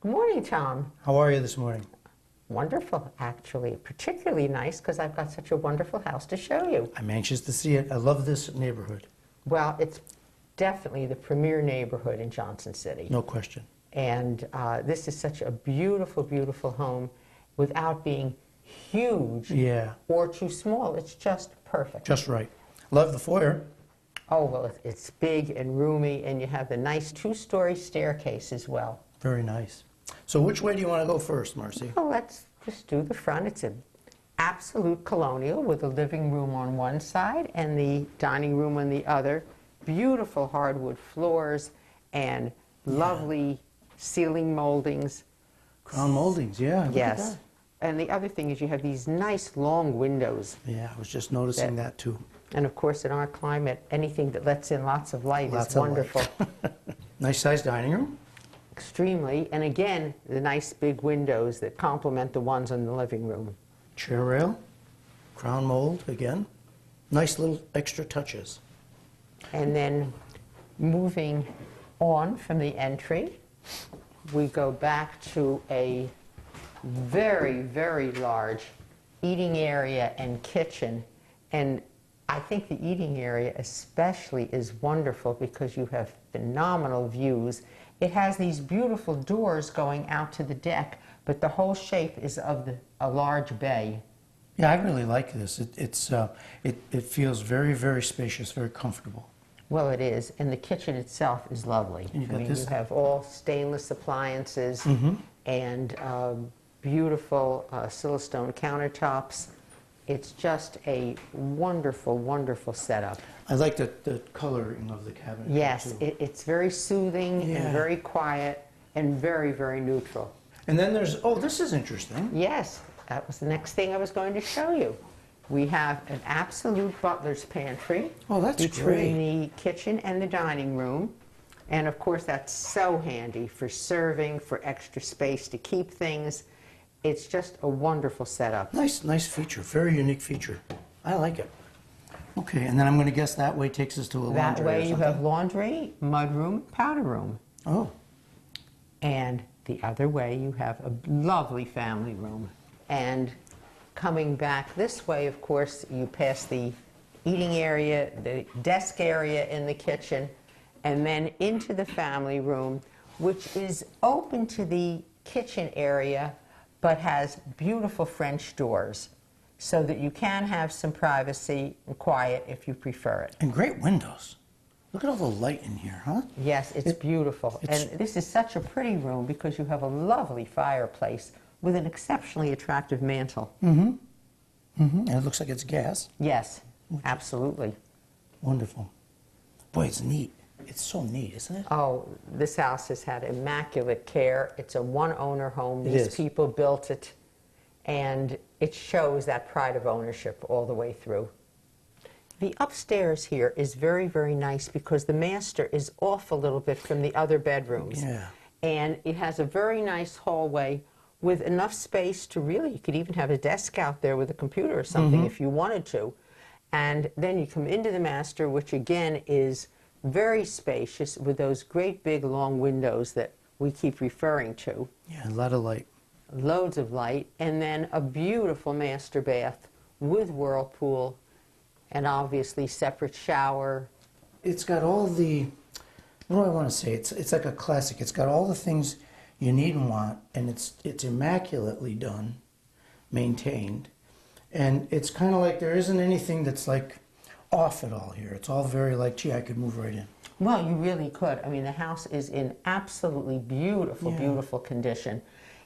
Good morning, Tom. How are you this morning? Wonderful, actually. Particularly nice because I've got such a wonderful house to show you. I'm anxious to see it. I love this neighborhood. Well, it's definitely the premier neighborhood in Johnson City. No question. And this is such a beautiful, beautiful home without being huge or too small. It's just perfect. Just right. Love the foyer. Oh, well, it's big and roomy, and you have the nice two-story staircase as well. Very nice. So which way do you want to go first, Marcy? Well, let's just do the front. It's an absolute colonial with a living room on one side and the dining room on the other. Beautiful hardwood floors and lovely ceiling moldings. Crown moldings, yeah. Yes. And the other thing is you have these nice long windows. Yeah, I was just noticing that too. And of course, in our climate, anything that lets in lots of light is wonderful. Nice sized dining room. Extremely. And again, the nice big windows that complement the ones in the living room. Chair rail, crown mold again. Nice little extra touches. And then moving on from the entry, we go back to a very, very large eating area and kitchen. And I think the eating area especially is wonderful because you have phenomenal views. It has these beautiful doors going out to the deck, but the whole shape is of a large bay. Yeah, I really like this. It feels very, very spacious, very comfortable. Well, it is, and the kitchen itself is lovely. And I mean, you have all stainless appliances and beautiful Silestone countertops. It's just a wonderful, wonderful setup. I like the coloring of the cabinet. Yes, too. it's very soothing and very quiet and very, very neutral. And then there's, oh, this is interesting. Yes, that was the next thing I was going to show you. We have an absolute butler's pantry. Oh, that's between the kitchen and the dining room. And of course, that's so handy for serving, for extra space to keep things. It's just a wonderful setup. Nice feature, very unique feature. I like it. Okay, and then I'm going to guess that way takes us to a laundry. That way you have laundry, mudroom, powder room. Oh. And the other way you have a lovely family room. And coming back this way, of course, you pass the eating area, the desk area in the kitchen, and then into the family room, which is open to the kitchen area, but has beautiful French doors, so that you can have some privacy and quiet if you prefer it. And great windows. Look at all the light in here, huh? Yes, it's beautiful. And this is such a pretty room because you have a lovely fireplace with an exceptionally attractive mantel. And it looks like it's gas. Yes, absolutely. Wonderful. Boy, it's neat. It's so neat, isn't it? Oh, this house has had immaculate care. It's a one-owner home. It These is. people built it, and it shows that pride of ownership all the way through. The upstairs here is very, very nice because the master is off a little bit from the other bedrooms. Yeah. And it has a very nice hallway with enough space to really, you could even have a desk out there with a computer or something if you wanted to. And then you come into the master, which again is very spacious with those great big long windows that we keep referring to. Yeah, a lot of light. Loads of light. And then a beautiful master bath with whirlpool and obviously separate shower. It's got all the, what do I want to say? It's like a classic. It's got all the things you need and want, and it's immaculately done, maintained. And it's kind of like there isn't anything that's like off at all here. It's all very like, gee, I could move right in. Well, you really could. I mean, the house is in absolutely beautiful, beautiful condition.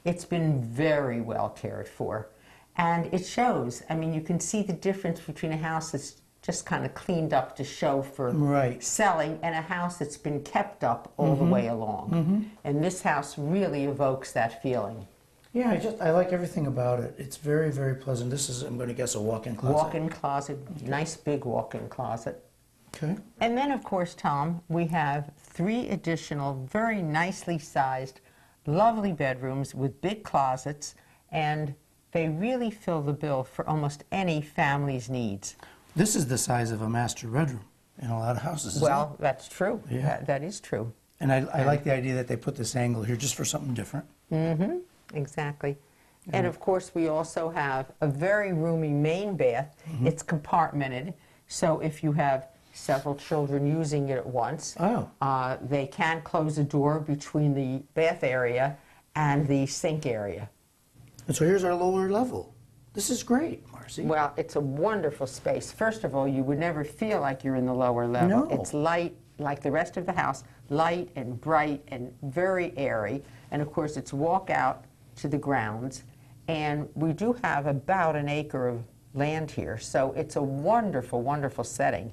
It's been very well cared for. And it shows. I mean, you can see the difference between a house that's just kind of cleaned up to show for selling and a house that's been kept up all the way along. And this house really evokes that feeling. Yeah, I like everything about it. It's very, very pleasant. This is, I'm going to guess, a walk-in closet. Walk-in closet, nice big walk-in closet. Okay. And then, of course, Tom, we have 3 additional, very nicely sized, lovely bedrooms with big closets, and they really fill the bill for almost any family's needs. This is the size of a master bedroom in a lot of houses, isn't Well, that's true. Yeah. That is true. And I like the idea that they put this angle here just for something different. Mm-hmm, exactly. And of course, we also have a very roomy main bath. It's compartmented, so if you have several children using it at once, they can close a door between the bath area and the sink area. And so here's our lower level. This is great, Marcy. Well, it's a wonderful space. First of all, you would never feel like you're in the lower level. No. It's light, like the rest of the house, light and bright and very airy. And of course, it's walk out to the grounds. And we do have about an acre of land here, so it's a wonderful, wonderful setting.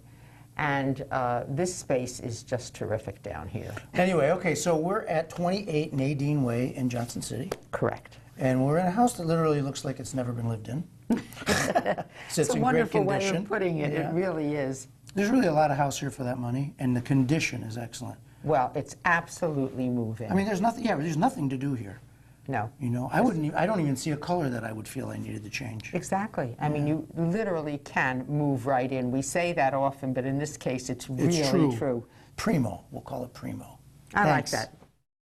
And this space is just terrific down here. Anyway, okay, so we're at 28 Nadine Way in Johnson City. Correct. And we're in a house that literally looks like it's never been lived in. It's a wonderful way of putting it. Yeah. It really is. There's really a lot of house here for that money, and the condition is excellent. Well, it's absolutely moving. I mean, there's nothing. Yeah, there's nothing to do here. No. You know, I wouldn't. I don't even see a color that I would feel I needed to change. Exactly. I mean, you literally can move right in. We say that often, but in this case, it's really It's true. Primo. We'll call it primo. I like Thanks. that.